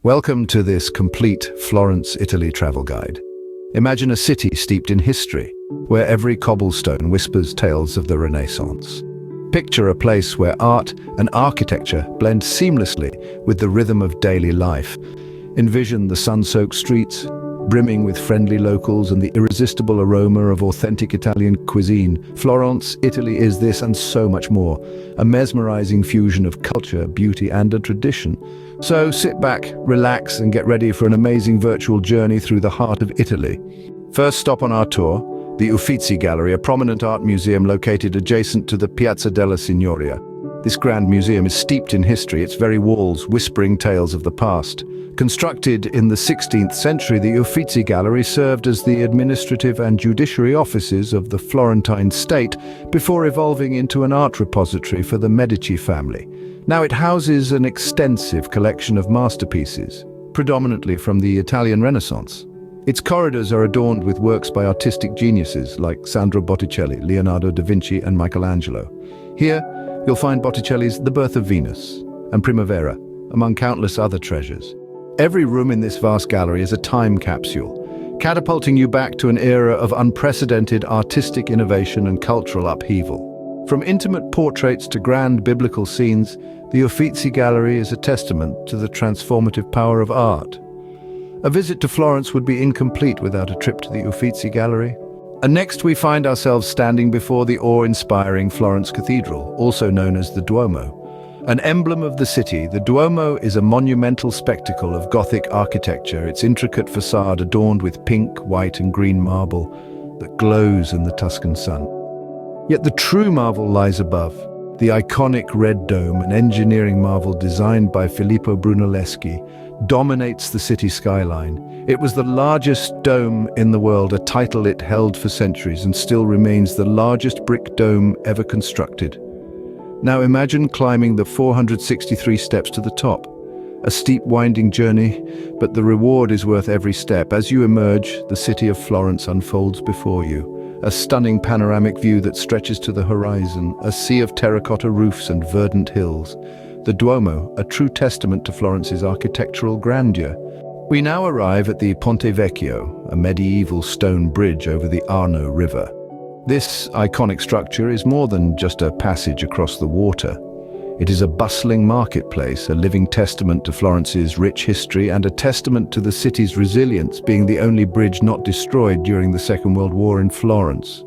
Welcome to this complete Florence, Italy travel guide. Imagine a city steeped in history, where every cobblestone whispers tales of the Renaissance. Picture a place where art and architecture blend seamlessly with the rhythm of daily life. Envision the sun-soaked streets, brimming with friendly locals and the irresistible aroma of authentic Italian cuisine. Florence, Italy is this and so much more, a mesmerizing fusion of culture, beauty, and a tradition. So sit back, relax, and get ready for an amazing virtual journey through the heart of Italy. First stop on our tour, the Uffizi Gallery, a prominent art museum located adjacent to the Piazza della Signoria. This grand museum is steeped in history, its very walls whispering tales of the past. Constructed in the 16th century, the Uffizi Gallery served as the administrative and judiciary offices of the Florentine state before evolving into an art repository for the Medici family. Now it houses an extensive collection of masterpieces, predominantly from the Italian Renaissance. Its corridors are adorned with works by artistic geniuses like Sandro Botticelli, Leonardo da Vinci, and Michelangelo. Here, you'll find Botticelli's The Birth of Venus and Primavera, among countless other treasures. Every room in this vast gallery is a time capsule, catapulting you back to an era of unprecedented artistic innovation and cultural upheaval. From intimate portraits to grand biblical scenes, the Uffizi Gallery is a testament to the transformative power of art. A visit to Florence would be incomplete without a trip to the Uffizi Gallery. And next we find ourselves standing before the awe-inspiring Florence Cathedral, also known as the Duomo. An emblem of the city, the Duomo is a monumental spectacle of Gothic architecture, its intricate facade adorned with pink, white, and green marble that glows in the Tuscan sun. Yet the true marvel lies above. The iconic red dome, an engineering marvel designed by Filippo Brunelleschi, dominates the city skyline. It was the largest dome in the world, a title it held for centuries, and still remains the largest brick dome ever constructed. Now imagine climbing the 463 steps to the top. A steep, winding journey, but the reward is worth every step. As you emerge, the city of Florence unfolds before you. A stunning panoramic view that stretches to the horizon, a sea of terracotta roofs and verdant hills. The Duomo, a true testament to Florence's architectural grandeur. We now arrive at the Ponte Vecchio, a medieval stone bridge over the Arno River. This iconic structure is more than just a passage across the water. It is a bustling marketplace, a living testament to Florence's rich history and a testament to the city's resilience, being the only bridge not destroyed during the Second World War in Florence.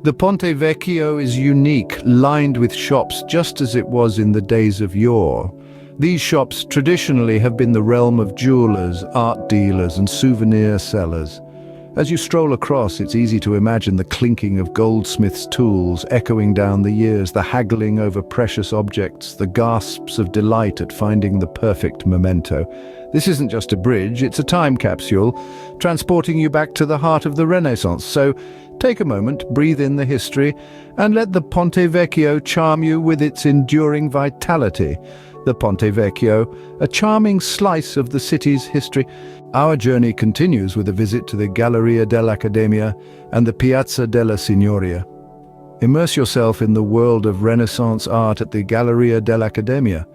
The Ponte Vecchio is unique, lined with shops just as it was in the days of yore. These shops traditionally have been the realm of jewelers, art dealers, and souvenir sellers. As you stroll across, it's easy to imagine the clinking of goldsmiths' tools echoing down the years, the haggling over precious objects, the gasps of delight at finding the perfect memento. This isn't just a bridge, it's a time capsule, transporting you back to the heart of the Renaissance. So take a moment, breathe in the history, and let the Ponte Vecchio charm you with its enduring vitality. The Ponte Vecchio, a charming slice of the city's history. Our journey continues with a visit to the Galleria dell'Accademia and the Piazza della Signoria. Immerse yourself in the world of Renaissance art at the Galleria dell'Accademia.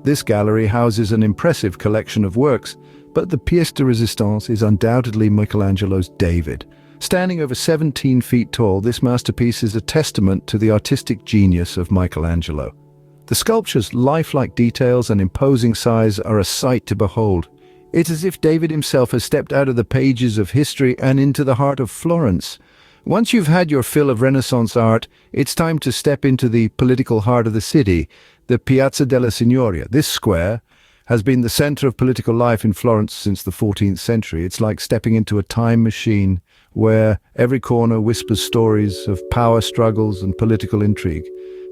This gallery houses an impressive collection of works, but the pièce de résistance is undoubtedly Michelangelo's David. Standing over 17 feet tall, this masterpiece is a testament to the artistic genius of Michelangelo. The sculpture's lifelike details and imposing size are a sight to behold. It's as if David himself has stepped out of the pages of history and into the heart of Florence. Once you've had your fill of Renaissance art, it's time to step into the political heart of the city, the Piazza della Signoria. This square has been the center of political life in Florence since the 14th century. It's like stepping into a time machine where every corner whispers stories of power struggles and political intrigue.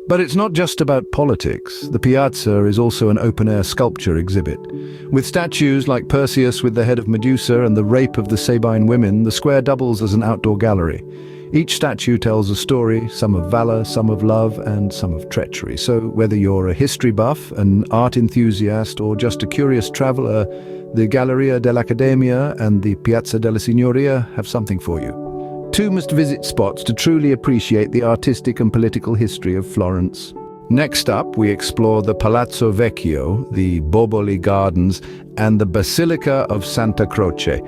But it's not just about politics. The piazza is also an open-air sculpture exhibit. With statues like Perseus with the head of Medusa and the rape of the Sabine women, the square doubles as an outdoor gallery. Each statue tells a story, some of valor, some of love, and some of treachery. So whether you're a history buff, an art enthusiast, or just a curious traveler, the Galleria dell'Accademia and the Piazza della Signoria have something for you. Two must-visit spots to truly appreciate the artistic and political history of Florence. Next up, we explore the Palazzo Vecchio, the Boboli Gardens, and the Basilica of Santa Croce.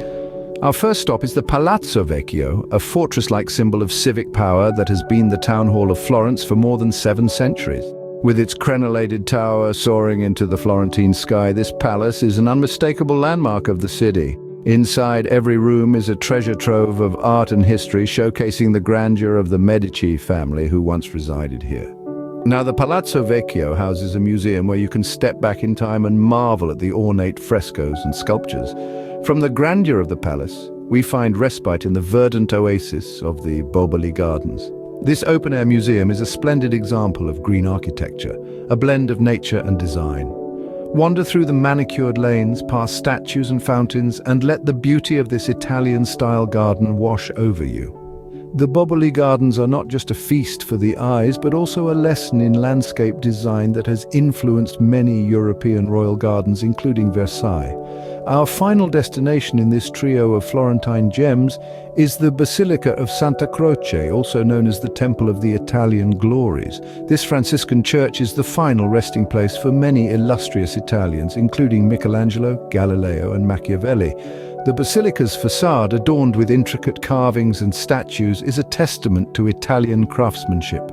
Our first stop is the Palazzo Vecchio, a fortress-like symbol of civic power that has been the town hall of Florence for more than 7 centuries. With its crenellated tower soaring into the Florentine sky, this palace is an unmistakable landmark of the city. Inside every room is a treasure trove of art and history, showcasing the grandeur of the Medici family who once resided here. Now, the Palazzo Vecchio houses a museum where you can step back in time and marvel at the ornate frescoes and sculptures. From the grandeur of the palace, we find respite in the verdant oasis of the Boboli Gardens. This open-air museum is a splendid example of green architecture, a blend of nature and design. Wander through the manicured lanes, past statues and fountains, and let the beauty of this Italian-style garden wash over you. The Boboli Gardens are not just a feast for the eyes, but also a lesson in landscape design that has influenced many European royal gardens, including Versailles. Our final destination in this trio of Florentine gems is the Basilica of Santa Croce, also known as the Temple of the Italian Glories. This Franciscan church is the final resting place for many illustrious Italians, including Michelangelo, Galileo, and Machiavelli. The basilica's facade, adorned with intricate carvings and statues, is a testament to Italian craftsmanship.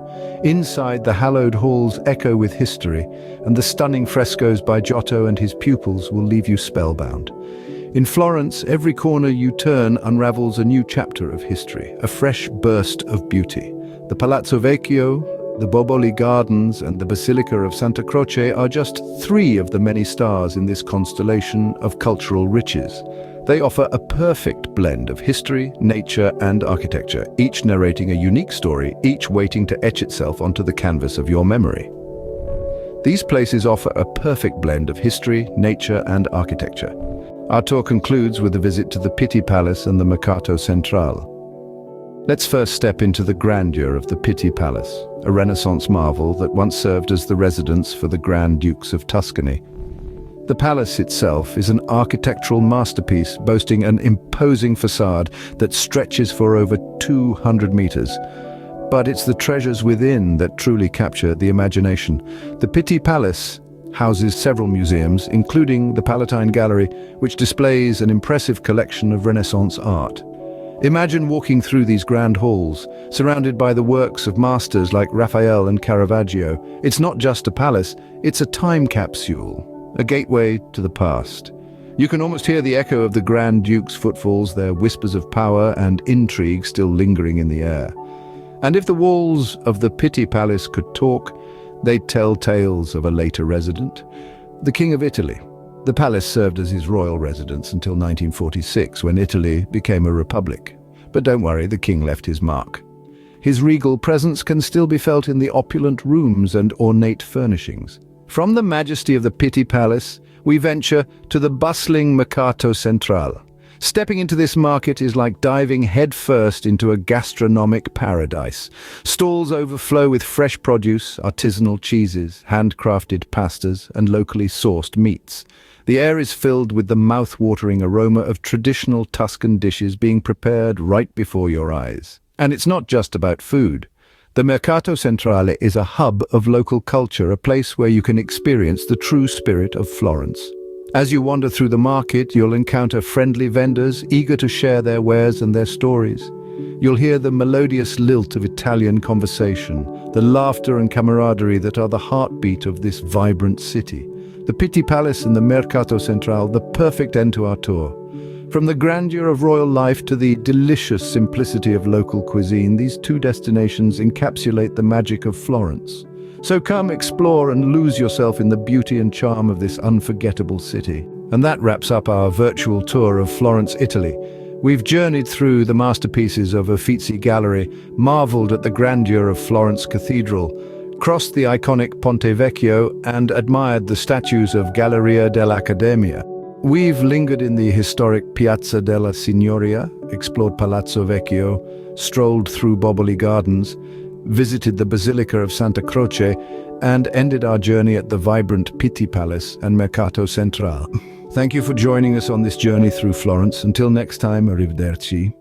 Inside, the hallowed halls echo with history, and the stunning frescoes by Giotto and his pupils will leave you spellbound. In Florence, every corner you turn unravels a new chapter of history, a fresh burst of beauty. The Palazzo Vecchio, the Boboli Gardens, and the Basilica of Santa Croce are just 3 of the many stars in this constellation of cultural riches. They offer a perfect blend of history, nature, and architecture, each narrating a unique story, each waiting to etch itself onto the canvas of your memory. These places offer a perfect blend of history, nature, and architecture. Our tour concludes with a visit to the Pitti Palace and the Mercato Centrale. Let's first step into the grandeur of the Pitti Palace, a Renaissance marvel that once served as the residence for the Grand Dukes of Tuscany. The palace itself is an architectural masterpiece, boasting an imposing facade that stretches for over 200 meters. But it's the treasures within that truly capture the imagination. The Pitti Palace houses several museums, including the Palatine Gallery, which displays an impressive collection of Renaissance art. Imagine walking through these grand halls, surrounded by the works of masters like Raphael and Caravaggio. It's not just a palace, it's a time capsule, a gateway to the past. You can almost hear the echo of the Grand Duke's footfalls, their whispers of power and intrigue still lingering in the air. And if the walls of the Pitti Palace could talk, they'd tell tales of a later resident, the King of Italy. The palace served as his royal residence until 1946, when Italy became a republic. But don't worry, the king left his mark. His regal presence can still be felt in the opulent rooms and ornate furnishings. From the majesty of the Pitti Palace, we venture to the bustling Mercato Centrale. Stepping into this market is like diving headfirst into a gastronomic paradise. Stalls overflow with fresh produce, artisanal cheeses, handcrafted pastas, and locally sourced meats. The air is filled with the mouth-watering aroma of traditional Tuscan dishes being prepared right before your eyes. And it's not just about food. The Mercato Centrale is a hub of local culture, a place where you can experience the true spirit of Florence. As you wander through the market, you'll encounter friendly vendors eager to share their wares and their stories. You'll hear the melodious lilt of Italian conversation, the laughter and camaraderie that are the heartbeat of this vibrant city. The Pitti Palace and the Mercato Centrale, the perfect end to our tour. From the grandeur of royal life to the delicious simplicity of local cuisine, these 2 destinations encapsulate the magic of Florence. So come explore and lose yourself in the beauty and charm of this unforgettable city. And that wraps up our virtual tour of Florence, Italy. We've journeyed through the masterpieces of Uffizi Gallery, marveled at the grandeur of Florence Cathedral, crossed the iconic Ponte Vecchio, and admired the statues of Galleria dell'Accademia. We've lingered in the historic Piazza della Signoria, explored Palazzo Vecchio, strolled through Boboli Gardens, visited the Basilica of Santa Croce, and ended our journey at the vibrant Pitti Palace and Mercato Centrale. Thank you for joining us on this journey through Florence. Until next time, arrivederci.